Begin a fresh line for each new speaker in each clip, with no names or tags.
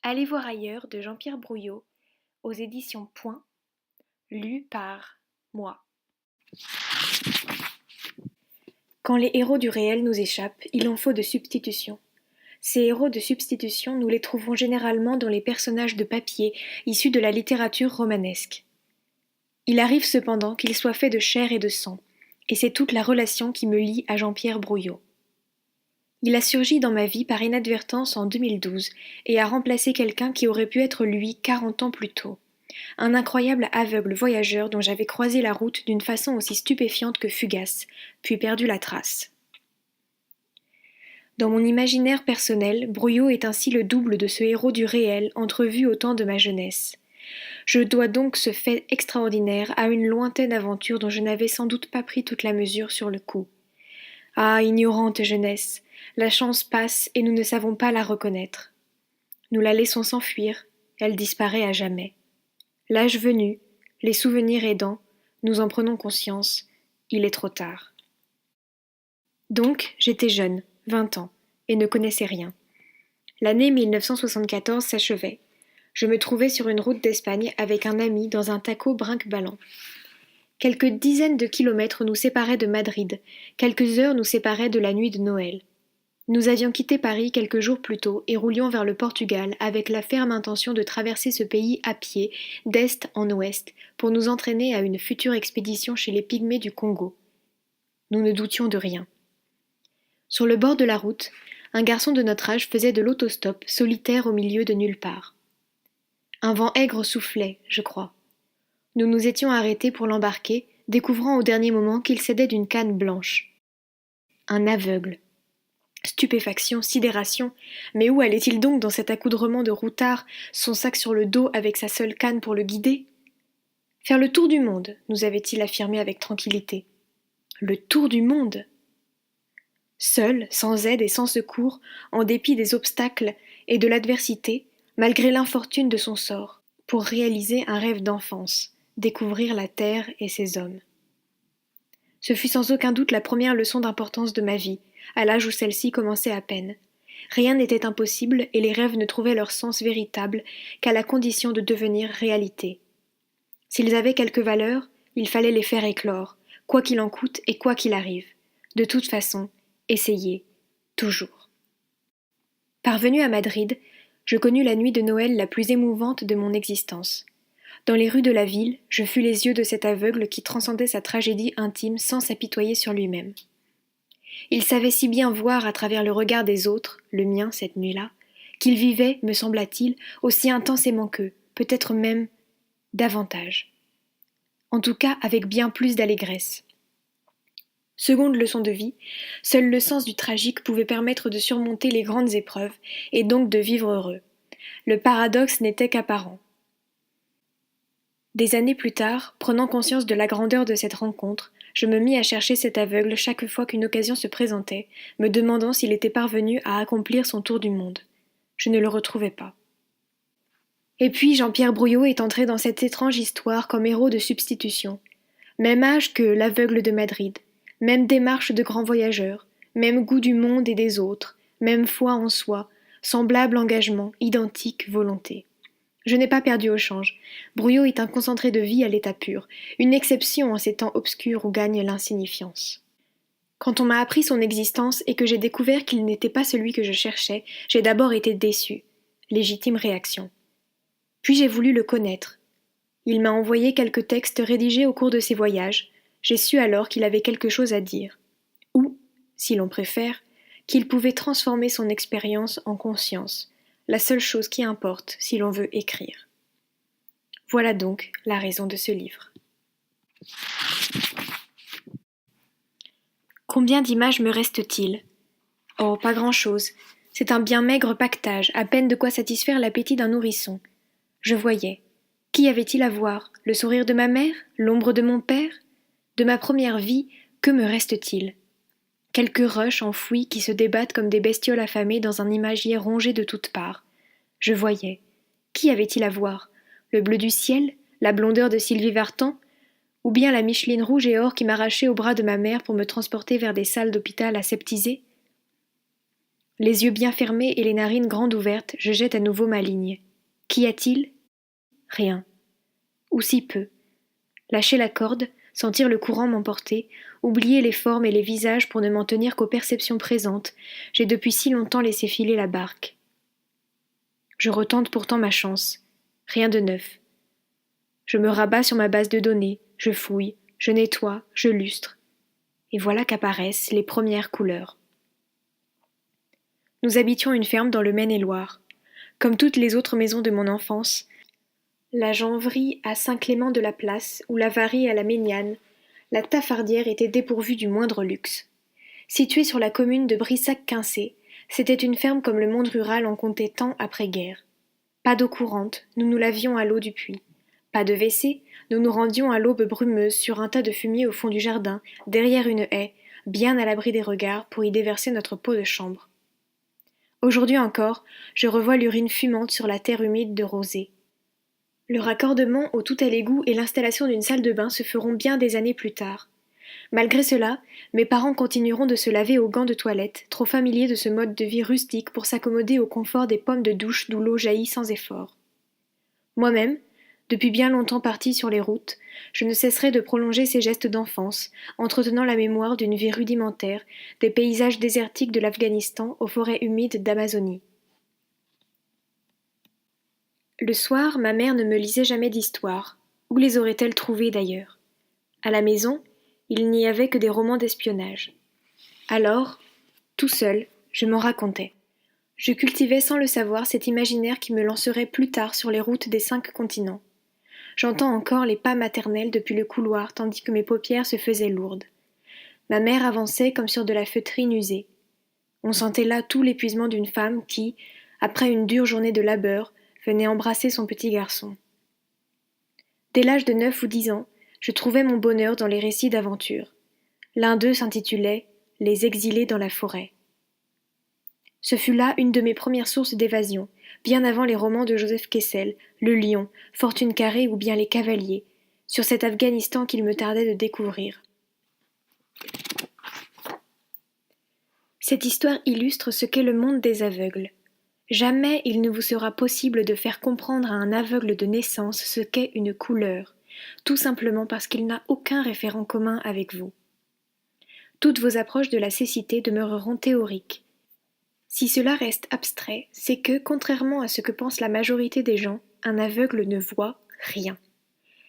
Allez voir ailleurs de Jean-Pierre Brouillot, aux éditions Point, lu par moi. Quand les héros du réel nous échappent, il en faut de substitutions. Ces héros de substitution, nous les trouvons généralement dans les personnages de papier issus de la littérature romanesque. Il arrive cependant qu'ils soient faits de chair et de sang, et c'est toute la relation qui me lie à Jean-Pierre Brouillot. Il a surgi dans ma vie par inadvertance en 2012 et a remplacé quelqu'un qui aurait pu être lui 40 ans plus tôt. Un incroyable aveugle voyageur dont j'avais croisé la route d'une façon aussi stupéfiante que fugace, puis perdu la trace. Dans mon imaginaire personnel, Brouillot est ainsi le double de ce héros du réel entrevu au temps de ma jeunesse. Je dois donc ce fait extraordinaire à une lointaine aventure dont je n'avais sans doute pas pris toute la mesure sur le coup. Ah, ignorante jeunesse, la chance passe et nous ne savons pas la reconnaître. Nous la laissons s'enfuir, elle disparaît à jamais. L'âge venu, les souvenirs aidant, nous en prenons conscience, il est trop tard. Donc, j'étais jeune, 20 ans, et ne connaissais rien. L'année 1974 s'achevait. Je me trouvais sur une route d'Espagne avec un ami dans un taco brinque-ballant. Quelques dizaines de kilomètres nous séparaient de Madrid, quelques heures nous séparaient de la nuit de Noël. Nous avions quitté Paris quelques jours plus tôt et roulions vers le Portugal avec la ferme intention de traverser ce pays à pied, d'est en ouest, pour nous entraîner à une future expédition chez les Pygmées du Congo. Nous ne doutions de rien. Sur le bord de la route, un garçon de notre âge faisait de l'autostop, solitaire au milieu de nulle part. Un vent aigre soufflait, je crois. Nous nous étions arrêtés pour l'embarquer, découvrant au dernier moment qu'il s'aidait d'une canne blanche. Un aveugle. Stupéfaction, sidération, mais où allait-il donc dans cet accoudrement de routard, son sac sur le dos avec sa seule canne pour le guider? Faire le tour du monde, nous avait-il affirmé avec tranquillité. Le tour du monde! Seul, sans aide et sans secours, en dépit des obstacles et de l'adversité, malgré l'infortune de son sort, pour réaliser un rêve d'enfance, découvrir la terre et ses hommes. Ce fut sans aucun doute la première leçon d'importance de ma vie, à l'âge où celle-ci commençait à peine. Rien n'était impossible et les rêves ne trouvaient leur sens véritable qu'à la condition de devenir réalité. S'ils avaient quelque valeur, il fallait les faire éclore, quoi qu'il en coûte et quoi qu'il arrive. De toute façon, essayer, toujours. Parvenu à Madrid, je connus la nuit de Noël la plus émouvante de mon existence. Dans les rues de la ville, je fus les yeux de cet aveugle qui transcendait sa tragédie intime sans s'apitoyer sur lui-même. Il savait si bien voir à travers le regard des autres, le mien cette nuit-là, qu'il vivait, me sembla-t-il, aussi intensément qu'eux, peut-être même davantage. En tout cas, avec bien plus d'allégresse. Seconde leçon de vie, seul le sens du tragique pouvait permettre de surmonter les grandes épreuves, et donc de vivre heureux. Le paradoxe n'était qu'apparent. Des années plus tard, prenant conscience de la grandeur de cette rencontre, je me mis à chercher cet aveugle chaque fois qu'une occasion se présentait, me demandant s'il était parvenu à accomplir son tour du monde. Je ne le retrouvais pas. Et puis Jean-Pierre Brouillot est entré dans cette étrange histoire comme héros de substitution. Même âge que l'aveugle de Madrid, même démarche de grand voyageur, même goût du monde et des autres, même foi en soi, semblable engagement, identique volonté. Je n'ai pas perdu au change. Brouillot est un concentré de vie à l'état pur, une exception en ces temps obscurs où gagne l'insignifiance. Quand on m'a appris son existence et que j'ai découvert qu'il n'était pas celui que je cherchais, j'ai d'abord été déçu. Légitime réaction. Puis j'ai voulu le connaître. Il m'a envoyé quelques textes rédigés au cours de ses voyages. J'ai su alors qu'il avait quelque chose à dire. Ou, si l'on préfère, qu'il pouvait transformer son expérience en conscience, la seule chose qui importe si l'on veut écrire. Voilà donc la raison de ce livre. Combien d'images me reste-t-il? Oh, pas grand-chose. C'est un bien maigre paquetage, à peine de quoi satisfaire l'appétit d'un nourrisson. Je voyais. Qu'y avait-il à voir? Le sourire de ma mère? L'ombre de mon père? De ma première vie, que me reste-t-il? Quelques rushs enfouis qui se débattent comme des bestioles affamées dans un imagier rongé de toutes parts. Je voyais. Qu'y avait-il à voir? Le bleu du ciel? La blondeur de Sylvie Vartan? Ou bien la Micheline rouge et or qui m'arrachait au bras de ma mère pour me transporter vers des salles d'hôpital aseptisées? Les yeux bien fermés et les narines grandes ouvertes, je jette à nouveau ma ligne. Qu'y a-t-il? Rien. Ou si peu. Lâcher la corde, sentir le courant m'emporter, oublier les formes et les visages pour ne m'en tenir qu'aux perceptions présentes, j'ai depuis si longtemps laissé filer la barque. Je retente pourtant ma chance. Rien de neuf. Je me rabats sur ma base de données, je fouille, je nettoie, je lustre. Et voilà qu'apparaissent les premières couleurs. Nous habitions une ferme dans le Maine-et-Loire. Comme toutes les autres maisons de mon enfance, la Janvrie à Saint-Clément-de-la-Place ou la Varie à la Méniane, la Tafardière était dépourvue du moindre luxe. Située sur la commune de Brissac-Quincé, c'était une ferme comme le monde rural en comptait tant après-guerre. Pas d'eau courante, nous nous lavions à l'eau du puits. Pas de WC, nous nous rendions à l'aube brumeuse sur un tas de fumier au fond du jardin, derrière une haie, bien à l'abri des regards pour y déverser notre peau de chambre. Aujourd'hui encore, je revois l'urine fumante sur la terre humide de rosée. Le raccordement au tout à l'égout et l'installation d'une salle de bain se feront bien des années plus tard. Malgré cela, mes parents continueront de se laver aux gants de toilette, trop familiers de ce mode de vie rustique pour s'accommoder au confort des pommes de douche d'où l'eau jaillit sans effort. Moi-même, depuis bien longtemps partie sur les routes, je ne cesserai de prolonger ces gestes d'enfance, entretenant la mémoire d'une vie rudimentaire, des paysages désertiques de l'Afghanistan aux forêts humides d'Amazonie. Le soir, ma mère ne me lisait jamais d'histoires. Où les aurait-elle trouvées d'ailleurs? À la maison, il n'y avait que des romans d'espionnage. Alors, tout seul, je m'en racontais. Je cultivais sans le savoir cet imaginaire qui me lancerait plus tard sur les routes des 5 continents. J'entends encore les pas maternels depuis le couloir tandis que mes paupières se faisaient lourdes. Ma mère avançait comme sur de la feutrine usée. On sentait là tout l'épuisement d'une femme qui, après une dure journée de labeur, venait embrasser son petit garçon. Dès l'âge de 9 ou 10 ans, je trouvais mon bonheur dans les récits d'aventure. L'un d'eux s'intitulait Les exilés dans la forêt. Ce fut là une de mes premières sources d'évasion, bien avant les romans de Joseph Kessel, Le Lion, Fortune carrée ou bien Les Cavaliers, sur cet Afghanistan qu'il me tardait de découvrir. Cette histoire illustre ce qu'est le monde des aveugles. Jamais il ne vous sera possible de faire comprendre à un aveugle de naissance ce qu'est une couleur, tout simplement parce qu'il n'a aucun référent commun avec vous. Toutes vos approches de la cécité demeureront théoriques. Si cela reste abstrait, c'est que, contrairement à ce que pense la majorité des gens, un aveugle ne voit rien.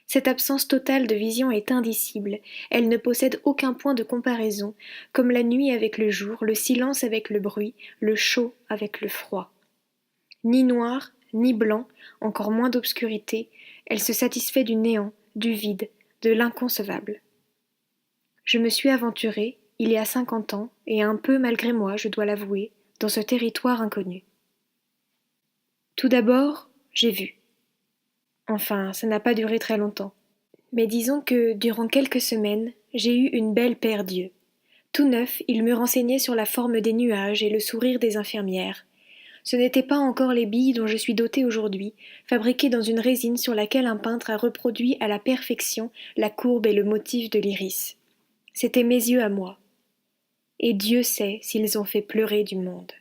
Cette absence totale de vision est indicible, elle ne possède aucun point de comparaison, comme la nuit avec le jour, le silence avec le bruit, le chaud avec le froid. Ni noir, ni blanc, encore moins d'obscurité, elle se satisfait du néant, du vide, de l'inconcevable. Je me suis aventurée, il y a 50 ans, et un peu malgré moi, je dois l'avouer, dans ce territoire inconnu. Tout d'abord, j'ai vu. Enfin, ça n'a pas duré très longtemps. Mais disons que, durant quelques semaines, j'ai eu une belle paire d'yeux. Tout neuf, ils me renseignaient sur la forme des nuages et le sourire des infirmières. Ce n'étaient pas encore les billes dont je suis dotée aujourd'hui, fabriquées dans une résine sur laquelle un peintre a reproduit à la perfection la courbe et le motif de l'iris. C'étaient mes yeux à moi. Et Dieu sait s'ils ont fait pleurer du monde.